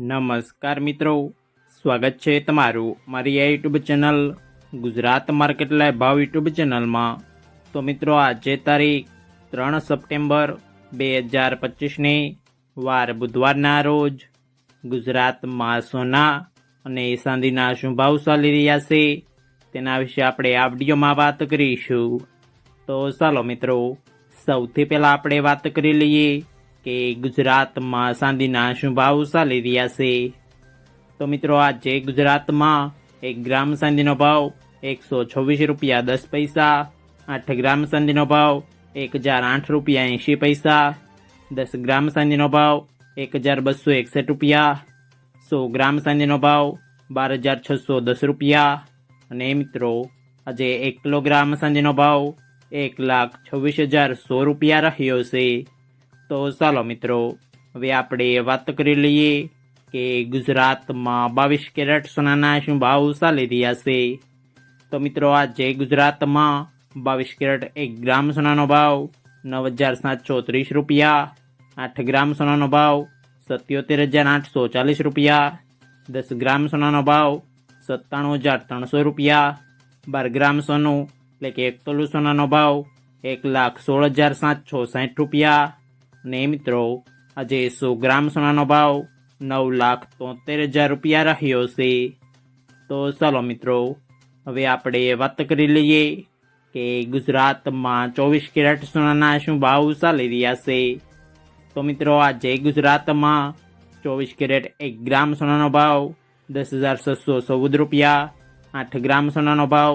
નમસ્કાર મિત્રો, સ્વાગત છે તમારું મારી આ YouTube channel Gujarat market live ભાવ યુટ્યુબ ચેનલમાં। તો મિત્રો, આજે તારીખ 3 સપ્ટેમ્બર 2025ની વાર બુધવારના રોજ ગુજરાતમાં સોના અને ચાંદીના શું ભાવ ચાલી રહ્યા છે તેના વિશે આપણે આ વિડીયોમાં વાત કરીશું। તો ચાલો મિત્રો, સૌથી પહેલાં આપણે વાત કરી લઈએ કે ગુજરાતમાં ચાંદીના શું ભાવ ચાલી રહ્યા છે। તો મિત્રો, આજે ગુજરાતમાં 1 ગ્રામ ચાંદીનો ભાવ 126 રૂપિયા 10 પૈસા, 8 ગ્રામ ચાંદીનો ભાવ 1008 રૂપિયા 80 પૈસા, 10 ગ્રામ ચાંદીનો ભાવ 1261 રૂપિયા, 100 ગ્રામ ચાંદીનો ભાવ 12610 રૂપિયા અને મિત્રો, આજે 1 કિલોગ્રામ ચાંદીનો ભાવ 1,26,100 રૂપિયા રહ્યો છે। તો ચાલો મિત્રો, હવે આપણે વાત કરી લઈએ કે ગુજરાતમાં 22 કેરેટ સોનાના શું ભાવ ચાલી રહ્યા છે। તો મિત્રો, આજે ગુજરાતમાં 22 કેરેટ 1 ગ્રામ સોનાનો ભાવ 9,730 રૂપિયા, 8 ગ્રામ સોનાનો ભાવ 77,840 રૂપિયા, 10 ગ્રામ સોનાનો ભાવ 97,300 રૂપિયા, 12 ગ્રામ સોનું એટલે કે 1 તોલું સોનાનો ભાવ 1,16,760 રૂપિયા અને મિત્રો, આજે 100 ગ્રામ સોનાનો ભાવ 9,73,000 રૂપિયા રહ્યો છે। તો ચાલો મિત્રો, હવે આપણે વાત કરી લઈએ કે ગુજરાતમાં 24 કેરેટ સોનાના શું ભાવ ચાલી રહ્યા છે। તો મિત્રો, આજે ગુજરાતમાં 24 કેરેટ 1 ગ્રામ સોનાનો ભાવ 10,614 રૂપિયા, 8 ગ્રામ સોનાનો ભાવ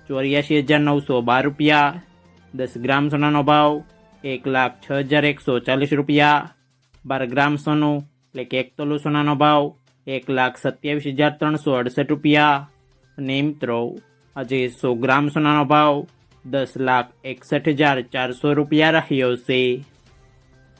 84,912 રૂપિયા, 10 ગ્રામ સોનાનો ભાવ 1,06,140 રૂપિયા, 12 ગ્રામ સોનું એટલે કે 1 તોલું સોનાનો ભાવ 1,27,368 રૂપિયા અને મિત્રો, આજે 100 ગ્રામ સોનાનો ભાવ 10,61,400 રૂપિયા રહ્યો છે।